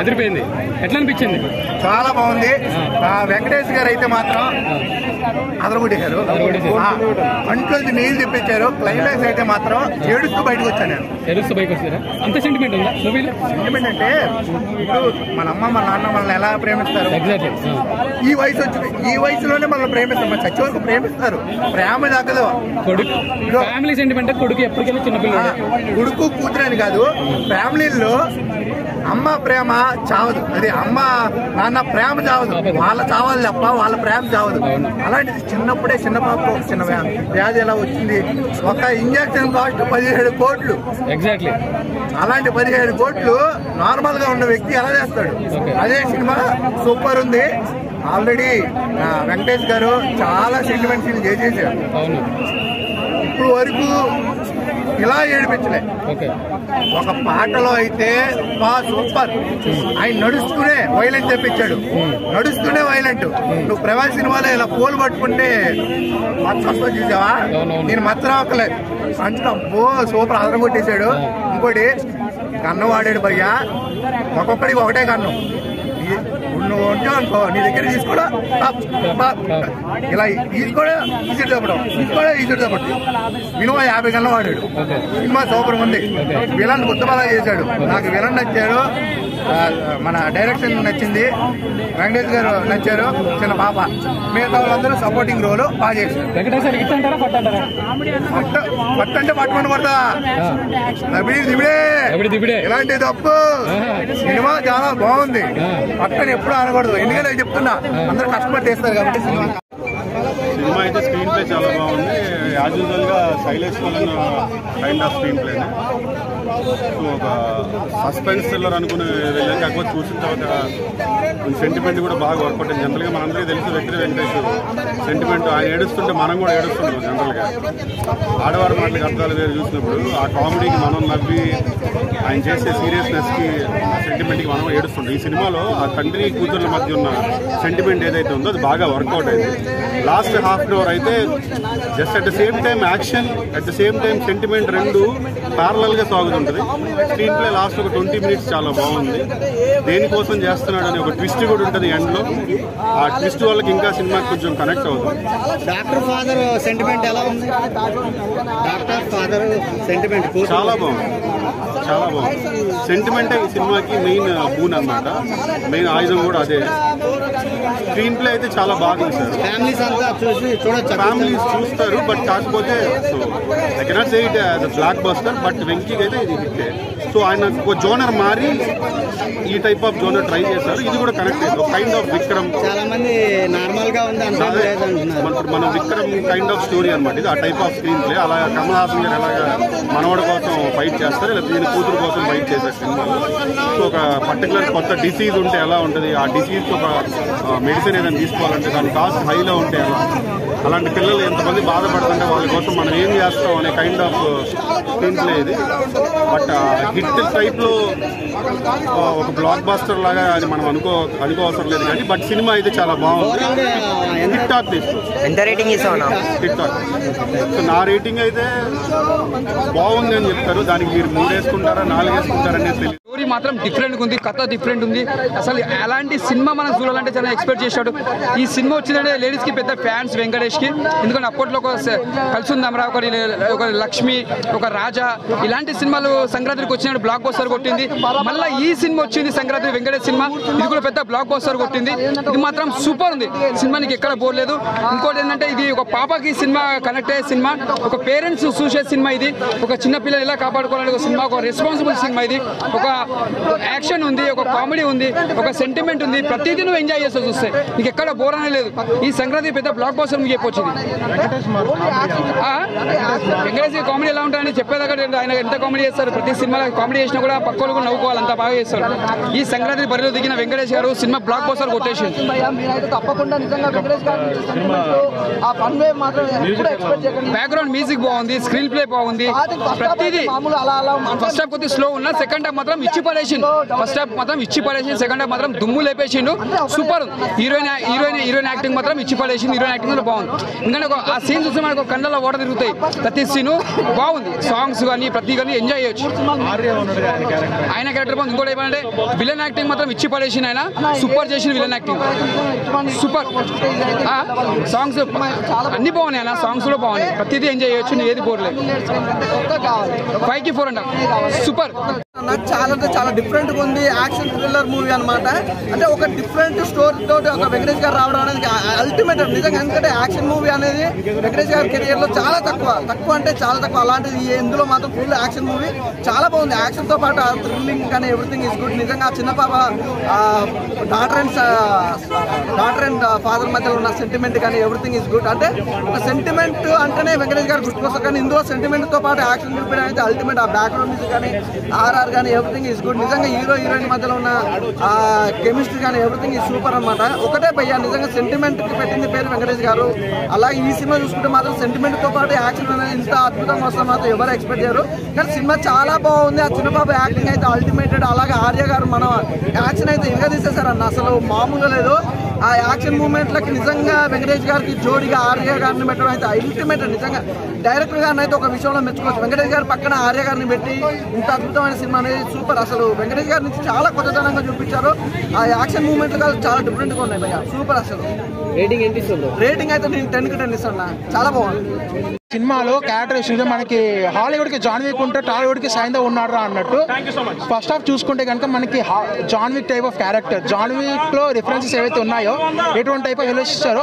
అదిరిపోయింది. ఎట్లా అనిపించింది? చాలా బాగుంది. వెంకటేష్ గారు అయితే మాత్రం అదరగొట్టేశారు, అంట్లోంచి నీళ్ళు తెప్పించారు. క్లైమాక్స్ అయితే మాత్రం ఏడుస్తూ బయటకు వచ్చాను నేను. ఏడుస్తూ బయటకు వచ్చారా? అంత సెంటిమెంట్ ఉందా మూవీలో? సెంటిమెంట్ అంటే ఇప్పుడు మన అమ్మ మన నాన్న మనల్ని ఎలా ప్రేమిస్తారు, ఈ వయసు వచ్చింది, ఈ వయసులోనే మనల్ని ప్రేమిస్తారు, మన చచ్చి వరకు ప్రేమిస్తారు. ప్రేమ దక్కదు. కొడుకు ఫ్యామిలీ సెంటిమెంట్. కొడుకు ఎప్పటికైనా చిన్నపిల్లలు, కొడుకు కూతురు అని కాదు, ఫ్యామిలీలో అమ్మ ప్రేమ చావదు, అది అమ్మ నాన్న ప్రేమ చావదు, వాళ్ళ చావాలి తప్ప వాళ్ళ ప్రేమ చావదు. అలాంటిది చిన్నప్పుడే చిన్న పాప చిన్న వ్యాధి ఎలా వచ్చింది, ఒక ఇంజక్షన్ కాస్ట్ 17 కోట్లు. ఎగ్జాక్ట్లీ. అలాంటి 17 కోట్లు నార్మల్ గా ఉన్న వ్యక్తి ఎలా చేస్తాడు? అదే సినిమా సూపర్ ఉంది. ఆల్రెడీ వెంకటేష్ గారు చాలా సెంటిమెంట్ సీన్ చేసేసారు. ఇప్పుడు వరకు ఇలా ఏడిపించలే. ఒక పాటలో అయితే సూపర్. ఆయన నడుస్తూనే వైలెంట్ తెప్పించాడు, నడుస్తూనే వైలెంట్. నువ్వు ప్రభాస్ సినిమాలో ఇలా పోలు పట్టుకుంటే మచ్చ చూసావా? నేను మచ్చరం ఒక్కలేదు అంటే సూపర్ అదరం కొట్టేశాడు. ఇంకోటి కన్ను వాడాడు భయ్యా, ఒక్కొక్కడికి ఒకటే కన్ను. నువ్వు ఉంటే అనుకో, నీ దగ్గర తీసుకోవడం ఇలా తీసుకోవడం, ఈసుడు తప్పడం, తీసుకోవడం, ఈసుడు తప్పడం. మినిమం 50 గంటలు వాడాడు. సినిమా సూపర్ ఉంది. విలన్ గుత్తబలా చేశాడు. నాకు విలన్ నచ్చాడు, మన డైరెక్షన్ నచ్చింది, వెంకటేష్ గారు నచ్చారు, చిన్న పాప. మిగతా వాళ్ళందరూ సపోర్టింగ్ రోల్ బాగా చేశారు. పట్టంటే పట్టుకొని పడతా దిబిడే ఇలాంటి తప్పు. సినిమా చాలా బాగుంది, పక్కన ఎప్పుడు అనకూడదు. ఎందుకంటే చెప్తున్నా, అందరూ కష్టపడి చేస్తారు కాబట్టి. సినిమా అయితే స్క్రీన్ ప్లే చాలా బాగుంది. యాజ్ యూజువల్ గా Sailesh Kolanu kind of screen ప్లేనే. సో ఒక సస్పెన్స్ థ్రిల్లర్ అనుకుని వెళ్ళాను, కాకపోతే చూసిన తర్వాత కొంచెం సెంటిమెంట్ కూడా బాగా వర్కౌట్ అయింది. జనరల్గా మనందరికీ తెలిసి వెంకటేష్ సెంటిమెంట్, ఆయన ఏడుస్తుంటే మనం కూడా ఏడుస్తుంటాం. జనరల్గా ఆడవారి మాటలకి అర్థాలు వేరు చూసినప్పుడు ఆ కామెడీకి మనం నవ్వి, ఆయన చేసే సీరియస్నెస్కి సెంటిమెంట్కి మనం ఏడుస్తుంటాం. ఈ సినిమాలో ఆ తండ్రి కూతుర్ల మధ్య ఉన్న సెంటిమెంట్ ఏదైతే ఉందో అది బాగా వర్కౌట్ అయింది. లాస్ట్ హాఫ్ అన్ అవర్ అయితే just at the same time action, at the same time sentiment రెండు ప్యారలల్గా సాగుతుంటుంది. స్క్రీన్ ప్లే లాస్ట్ ఒక 20 minutes చాలా బాగుంది. దేనికోసం చేస్తున్నాడు అని ఒక ట్విస్ట్ కూడా ఉంటుంది ఎండ్లో. ఆ ట్విస్ట్ వాళ్ళకి ఇంకా సినిమాకి కొంచెం కనెక్ట్ అవుతుంది. డాక్టర్ ఫాదర్ సెంటిమెంట్ ఎలా ఉంది? డాక్టర్ ఫాదర్ సెంటిమెంట్ చాలా బాగుంది, చాలా బాగుంది. సెంటిమెంటే ఈ సినిమాకి మెయిన్ బూన్ అన్నమాట, మెయిన్ ఆయుధం కూడా అదే. స్క్రీన్ ప్లే అయితే చాలా బాగా తీశారు. ఫ్యామిలీస్ అంతా చూడొచ్చు, ఫ్యామిలీస్ చూస్తారు. బట్ కాకపోతే so I cannot say it as a blockbuster, but వెంకీకి అయితే ఇది హిట్టే. సో ఆయన ఒక జోనర్ మారి ఈ టైప్ ఆఫ్ జోనర్ ట్రై చేశారు. ఇది కూడా కనెక్ట్ అయింది. ఒక కైండ్ ఆఫ్ విక్రమ్, చాలా మంది నార్మల్ గా ఉంది మన విక్రమ్ కైండ్ ఆఫ్ స్టోరీ అనమాట ఇది. ఆ టైప్ ఆఫ్ స్క్రీన్ ప్లే. అలా కమల్ హాసన్ గారు ఎలాగా మనవడి కోసం ఫైట్ చేస్తారు, లేదా దీని కూతురు కోసం ఫైట్ చేశారు సినిమాలో. సో ఒక పర్టికులర్ కొత్త డిసీజ్ ఉంటే ఎలా ఉంటుంది, ఆ డిసీజ్ ఒక మెడిసిన్ ఏదైనా తీసుకోవాలంటే దాని కాస్ట్ హైలో ఉంటే ఎలా, అలాంటి పిల్లలు ఎంతమంది బాధపడుతుంటే వాళ్ళ కోసం మనం ఏం చేస్తాం అనే కైండ్ ఆఫ్ స్క్రీన్ ప్లే ఇది. బట్ హిట్ టైప్లో ఒక బ్లాక్ బాస్టర్ లాగా అది మనం అనుకోవసరం లేదు కానీ, బట్ సినిమా అయితే చాలా బాగుంది. హిట్ టాక్ ఎంత రేటింగ్ ఇస్తాను? Hit talk. సో నా రేటింగ్ అయితే బాగుంది అని చెప్తారు. దానికి మీరు 3 వేసుకుంటారా 4 వేసుకుంటారా అనేది తెలియదు. స్టోరీ మాత్రం డిఫరెంట్ ఉంది, కథ డిఫరెంట్ ఉంది. అసలు అలాంటి సినిమా మనం చూడాలంటే చాలా ఎక్స్పెక్ట్ చేశాడు. ఈ సినిమా వచ్చిందంటే లేడీస్ కి పెద్ద ఫ్యాన్స్ వెంకటేష్ కి. ఎందుకంటే అప్పట్లో ఒక కలిసి ఉందామరా, ఒక లక్ష్మి, ఒక రాజా, ఇలాంటి సినిమాలు సంక్రాంతికి వచ్చినట్టు బ్లాక్ బస్టర్ కొట్టింది. మళ్ళీ ఈ సినిమా వచ్చింది సంక్రాంతి వెంకటేష్ సినిమా, ఇది కూడా పెద్ద బ్లాక్ బస్టర్ కొట్టింది. ఇది మాత్రం సూపర్ ఉంది. సినిమానికి ఎక్కడ పోలేదు. ఇంకోటి ఏంటంటే ఇది ఒక పాపకి సినిమా కనెక్ట్ అయ్యే సినిమా, ఒక పేరెంట్స్ చూసే సినిమా ఇది. ఒక చిన్న పిల్లలు ఎలా కాపాడుకోవాలని ఒక సినిమా, ఒక రెస్పాన్సిబుల్ సినిమా ఇది. ఒక యాక్షన్ ఉంది, ఒక కామెడీ ఉంది, ఒక సెంటిమెంట్ ఉంది. ప్రతిదీ నువ్వు ఎంజాయ్ చేస్తావు చూస్తే, నీకు ఎక్కడ బోర్ అనే లేదు. ఈ సంక్రాంతి పెద్ద బ్లాక్ బస్టర్ మీకు చెప్పొచ్చింది. వెంకటేష్ కామెడీ ఎలా ఉంటాయని చెప్పేదాకా ఆయన ఎంత కామెడీ చేస్తారు. ప్రతి సినిమాలో కామెడీ చేసినా కూడా పక్కలు కూడా నవ్వుకోవాలి, అంత బాగా చేస్తారు. ఈ సంక్రాంతి బరిలో దిగిన వెంకటేష్ గారు సినిమా బ్లాక్ బస్టర్ కొట్టేసింది. బ్యాక్గ్రౌండ్ మ్యూజిక్ బాగుంది, స్క్రీన్ ప్లే బాగుంది, ప్రతిదీ. ఫస్ట్ హాఫ్ కొద్దిగా స్లో ఉన్నా, సెకండ్ హాఫ్ మాత్రం ఇచ్చి పడేసింది. ఫస్ట్ హాఫ్ మాత్రం ఇచ్చి పడేసి, సెకండ్ హాఫ్ మాత్రం దుమ్ము లేపేసిండు. సూపర్. హీరోయిన్ యాక్టింగ్ మాత్రం ఇచ్చి పడేసింది. హీరోయిన్ యాక్టింగ్ కూడా బాగుంది. ఎందుకంటే ఆ సీన్ చూస్తే మనకు కళ్ళలో ఓడ తిరుగుతాయి. ప్రతి సీను బాగుంది. సాంగ్స్ కానీ ప్రతి కానీ ఎంజాయ్ చేయొచ్చు. ఆయన క్యారెక్టర్ బాగుంది. ఇంకోటి ఏమంటే విలన్ యాక్టింగ్ మాత్రం ఇచ్చి పడేసింది. ఆయన సూపర్ చేసిన విలన్ యాక్టింగ్ సూపర్. సాంగ్స్ అన్ని బాగున్నాయి. అన్న సాంగ్స్ కూడా బాగున్నాయి. ప్రతిదీ ఎంజాయ్ చేయొచ్చు. ఏది పోరలేదు. 5కి 4.5 సూపర్. చాలా అంటే చాలా డిఫరెంట్గా ఉంది. యాక్షన్ థ్రిల్లర్ మూవీ అనమాట. అంటే ఒక డిఫరెంట్ స్టోరీ తోటి ఒక వెంకటేష్ గారు రావడం అనేది అల్టిమేట్ నిజంగా. ఎందుకంటే యాక్షన్ మూవీ అనేది వెంకటేష్ గారి కెరియర్లో చాలా తక్కువ అంటే చాలా తక్కువ. అలాంటిది ఇందులో మాత్రం ఫుల్ యాక్షన్ మూవీ చాలా బాగుంది. యాక్షన్తో పాటు థ్రిల్లింగ్ కానీ ఎవ్రీథింగ్ ఈజ్ గుడ్. నిజంగా చిన్న పాప డాటర్ అండ్ ఫాదర్ మధ్యలో ఉన్న సెంటిమెంట్ కానీ ఎవ్రీథింగ్ ఈజ్ గుడ్. అంటే ఒక సెంటిమెంట్ అంటేనే వెంకటేష్ గారు గుర్తుకొస్తారు. కానీ ఇందులో సెంటిమెంట్తో పాటు యాక్షన్ చూపించడం అయితే అల్టిమేట్. ఆ బ్యాక్గ్రౌండ్ మ్యూజిక్ కానీ ఆర్ఆర్ కానీ ఎవ్రీథింగ్ ఈజ్ గుడ్. నిజంగా హీరోయిన్ మధ్యలో ఉన్న కెమిస్ట్రీ కానీ ఎవ్రీథింగ్ ఈజ్ సూపర్ అనమాట. ఒకటే భయ్యా నిజంగా సెంటిమెంట్కి పెట్టింది పేరు వెంకటేష్ గారు. అలాగే ఈ సినిమా చూసుకుంటే మాత్రం సెంటిమెంట్తో పాటు యాక్షన్ అనేది ఇంత అద్భుతంగా వస్తే మాత్రం ఎవరు ఎక్స్పెక్ట్ చేయరు. కానీ సినిమా చాలా బాగుంది. ఆ చిన్నబాబు యాక్టింగ్ అయితే అల్టిమేటెడ్. అలాగే ఆర్య గారు మన యాక్షన్ అయితే ఇంకా తీసేశారన్న. అసలు మామూలుగా లేదు. ఆ యాక్షన్ మూమెంట్లకి నిజంగా వెంకటేష్ గారికి జోడిగా ఆర్య గారిని పెట్టడం అయితే అల్టిమేట్. నిజంగా డైరెక్టర్ గారిని అయితే ఒక విషయంలో మెచ్చుకోవచ్చు. వెంకటేష్ గారి పక్కన ఆర్య గారిని పెట్టి ఇంత అద్భుతమైన సినిమా అనేది సూపర్. అసలు వెంకటేష్ గారి నుంచి చాలా కొత్తదనంగా చూపించారు. ఆ యాక్షన్ మూమెంట్లు చాలా డిఫరెంట్గా ఉన్నాయి భయ్యా. సూపర్. అసలు రేటింగ్ అయితే నేను 10కి 10 ఇస్తాను. చాలా బాగుంది. సినిమాలో క్యారెక్టరేషన్ మనకి హాలీవుడ్కి జాన్ విక్ ఉంటే టాలీవుడ్కి సైంధవ్ ఉన్నారా అన్నట్టు. ఫస్ట్ హాఫ్ చూసుకుంటే కనుక మనకి John Wick type of character. John విక్లో రిఫరెన్సెస్ ఏవైతే ఉన్నాయో ఎటువంటి టైప్ ఆఫ్ ఎలివేషన్ ఇచ్చారో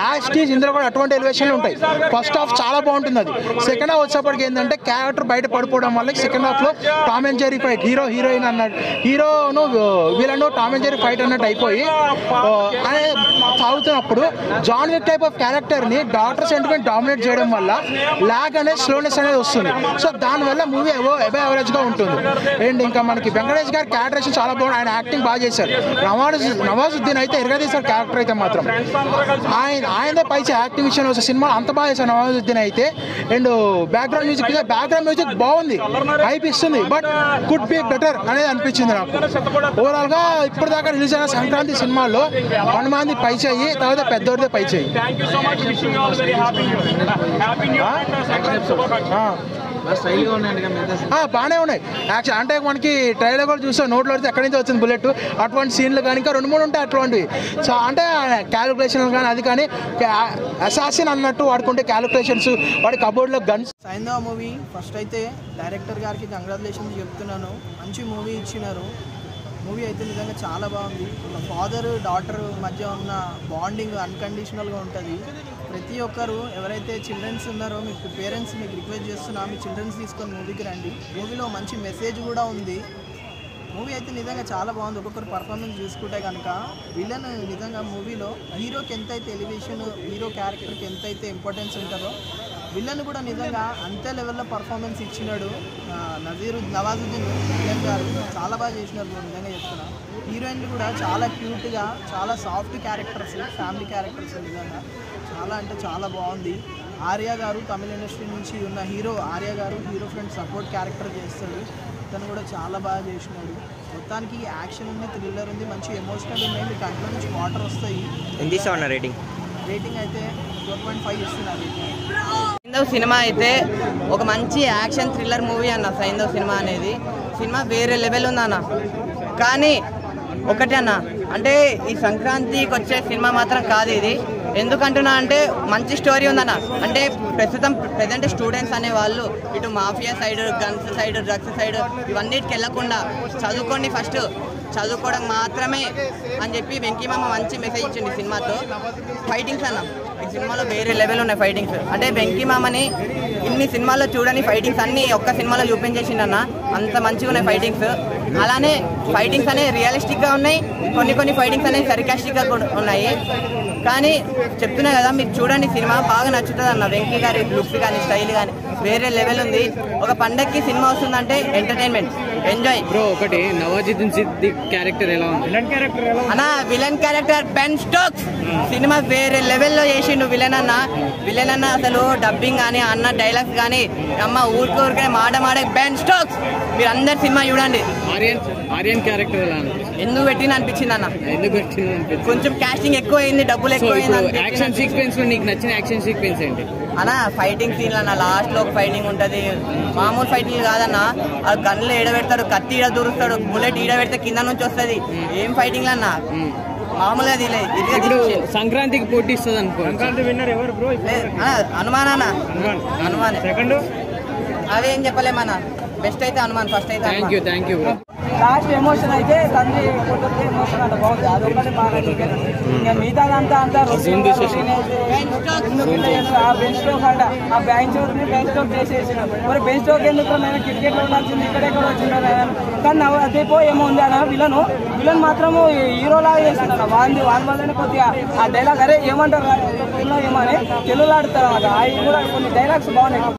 యాస్టీజ్ ఇందులో కూడా అటువంటి ఎలివేషన్లు ఉంటాయి. ఫస్ట్ హాఫ్ చాలా బాగుంటుంది. అది సెకండ్ హాఫ్ వచ్చేప్పటికి ఏంటంటే క్యారెక్టర్ బయట పడిపోవడం వల్ల సెకండ్ హాఫ్లో Tom and Jerry fight, heroine అన్నట్టు, హీరోను వీళ్ళను టామ్ అండ్ జెర్రీ ఫైట్ అన్నట్టు అయిపోయి అనేది సాగుతున్నప్పుడు జాన్ విక్ టైప్ ఆఫ్ క్యారెక్టర్ని డాక్టర్ సెంటిమెంట్ డామినేట్ చేయడం వల్ల లాగ్ అనేది స్లోనెస్ అనేది వస్తుంది. సో దానివల్ల మూవీ అబౌవ్ యావరేజ్గా ఉంటుంది. అండ్ ఇంకా మనకి వెంకటేష్ గారి క్యారెక్టరేషన్ చాలా బాగుంది. ఆయన యాక్టింగ్ బాగా చేశారు. నవాజుద్దీన్ అయితే ఎరగదీశారు క్యారెక్టర్ అయితే మాత్రం. ఆయనదే పైచి యాక్టింగ్ విషయంలో వస్తే సినిమా అంత బాగా చేశారు నవాజుద్దీన్ అయితే. అండ్ బ్యాక్గ్రౌండ్ మ్యూజిక్ బాగుంది, హైప్ ఇస్తుంది. బట్ కుడ్ బి బెటర్ అనేది అనిపించింది నాకు. ఓవరాల్గా ఇప్పటిదాకా రిలీజ్ అయిన సంక్రాంతి సినిమాల్లో హనుమాన్ది పై చేయి, తర్వాత పెద్దోడిదే పై చేయి. బాగానే ఉన్నాయి యాక్చువల్. అంటే మనకి ట్రైలర్ కూడా చూస్తే నోట్లో అయితే ఎక్కడి నుంచి వచ్చింది బుల్లెట్. అటువంటి సీన్లు కానీ ఇంకా 2-3 ఉంటాయి అటువంటివి. అంటే క్యాలిక్యులేషన్ కానీ అది కానీ అసాసిన్ అన్నట్టు వాడుకుంటే క్యాలిక్యులేషన్స్, వాడి కబోర్డ్లో గన్స్. సైంధవ్ మూవీ ఫస్ట్ అయితే డైరెక్టర్ గారికి కంగ్రాచులేషన్స్ చెప్తున్నాను. మంచి మూవీ ఇచ్చినారు. మూవీ అయితే నిజంగా చాలా బాగుంది. ఒక ఫాదర్ డాటర్ మధ్య ఉన్న బాండింగ్ అన్కండిషనల్గా ఉంటుంది. ప్రతి ఒక్కరు ఎవరైతే చిల్డ్రన్స్ ఉన్నారో మీ పేరెంట్స్ మీకు రిక్వెస్ట్ చేస్తున్నా మీ చిల్డ్రన్స్ తీసుకొని మూవీకి రండి. మూవీలో మంచి మెసేజ్ కూడా ఉంది. మూవీ అయితే నిజంగా చాలా బాగుంది. ఒక్కొక్కరు పర్ఫార్మెన్స్ చూసుకుంటే కనుక విలన్ నిజంగా మూవీలో హీరోకి ఎంతైతే ఎలివేషన్, హీరో క్యారెక్టర్కి ఎంతైతే ఇంపార్టెన్స్ ఉంటుందో విలన్ కూడా నిజంగా అంతే లెవెల్లో పర్ఫార్మెన్స్ ఇచ్చినాడు. నవాజుద్దీన్ విలన్ గారు చాలా బాగా చేసినారు. నిజంగా చెప్తున్నా. హీరోయిన్లు కూడా చాలా క్యూట్గా, చాలా సాఫ్ట్ క్యారెక్టర్స్, ఫ్యామిలీ క్యారెక్టర్స్. నిజంగా చాలా అంటే చాలా బాగుంది. ఆర్య గారు తమిళ ఇండస్ట్రీ నుంచి ఉన్న హీరో ఆర్య గారు హీరో ఫ్రెండ్ సపోర్ట్ క్యారెక్టర్ చేస్తాడు. తను కూడా చాలా బాగా చేసినాడు. మొత్తానికి యాక్షన్ ఉంది, థ్రిల్లర్ ఉంది, మంచి ఎమోషనల్ ఉన్నాయి. మీకు కంట్లో నుంచి వాటర్ వస్తాయి. రేటింగ్ అయితే 4.5 ఇస్తున్నారు. సైంధవ్ సినిమా అయితే ఒక మంచి యాక్షన్ థ్రిల్లర్ మూవీ అన్న. సైంధవ్ సినిమా అనేది సినిమా వేరే లెవెల్ ఉందన్న. కానీ ఒకటే అన్న, అంటే ఈ సంక్రాంతికి వచ్చే సినిమా మాత్రం కాదు ఇది. ఎందుకంటున్నా అంటే మంచి స్టోరీ ఉందన్న. అంటే ప్రజెంట్ స్టూడెంట్స్ అనే వాళ్ళు ఇటు mafia side, guns side, drugs side ఇవన్నిటికి వెళ్ళకుండా చదువుకోండి, ఫస్ట్ చదువుకోవడం మాత్రమే అని చెప్పి వెంకీమామ మంచి మెసేజ్ ఇచ్చింది సినిమాతో. ఫైటింగ్స్ అన్న ఈ సినిమాలో వేరే లెవెల్ ఉన్నాయి ఫైటింగ్స్. అంటే వెంకీమామని ఇన్ని సినిమాల్లో చూడని ఫైటింగ్స్ అన్నీ ఒక్క సినిమాలో చూపించేసిండన్న. అంత మంచిగా ఉన్నాయి ఫైటింగ్స్. అలానే ఫైటింగ్స్ అనేవి రియలిస్టిక్గా ఉన్నాయి. కొన్ని ఫైటింగ్స్ అనేవి సర్కాస్టిక్గా ఉన్నాయి. కానీ చెప్తున్నా కదా, మీకు చూడండి సినిమా బాగా నచ్చుతుంది అన్న. వెంకీ గారి లుక్స్ కానీ స్టైల్ కానీ వేరే లెవెల్ ఉంది. ఒక పండగకి సినిమా వస్తుందంటే ఎంటర్టైన్మెంట్, ఎంజాయ్. బ్రో ఒకటి నవాజుద్దీన్ సిద్దిక్ క్యారెక్టర్ ఎలా ఉంది? అన్న villain character Ben Stokes cinema వేరే లెవెల్లో చేసిండు. విలన్ అన్న అసలు డబ్బింగ్ కానీ అన్న డైలాగ్స్ కానీ అమ్మ ఊరికే మాట బెన్ స్టోక్స్ మీరు అందరు సినిమా చూడండి. ఆర్యన్ క్యారెక్టర్ ఎలా ఎందుకు పెట్టిన అనిపించింది అన్న, ఎందుకు పెట్టింది? కొంచెం కాస్టింగ్ ఎక్కువ అయింది, డబ్బులు ఎక్కువ అయింది. యాక్షన్ సీక్వెన్స్ లో నీకు నచ్చిన యాక్షన్ సీక్వెన్స్ ఏంటి అన్న? ఫైటింగ్ సీన్లు అన్న, లాస్ట్ లో ఒక ఫైటింగ్ ఉంటది, మామూలు ఫైటింగ్ కాదన్న. ఆ గన్లు ఈడబెడతాడు, కత్తి ఈడ దూరుస్తాడు, బుల్లెట్ ఈడ పెడితే కింద నుంచి వస్తుంది. ఏం ఫైటింగ్ అన్న, మామూలుగా సంక్రాంతికి పోటీ ఇస్తుంది అనుకో. హనుమాన్ అదేం చెప్పలేమన్నా, బెస్ట్ అయితే హనుమాన్, ఫస్ట్ అయితే. Thank you bro. Last emotion అయితే తండ్రి కొడుకు ఎమోషన్ అంత బాగుంది, అదొకటి బాగా ఇంకా మిగతాదంతా అంతా ఆ బెంచ్ స్టోక్ అంట, ఆ బెంచ్ స్టోక్ చేసేసిన మరి బెంచ్ స్టోక్ ఎందుకు నేను క్రికెట్ లో ఉండాల్సింది, ఇక్కడెక్కడ వచ్చిందో కానీ అదేపో ఏమో ఉంది అన్న. విలన్ మాత్రము హీరోలాగా చేస్తున్నాడు, వాని వల్లనే కొద్దిగా ఆ డైలాగ్ అరే ఏమంటారు ఏమని తెలుగులో ఆడుతారు, అవి కూడా కొన్ని డైలాగ్స్ బాగున్నాయి.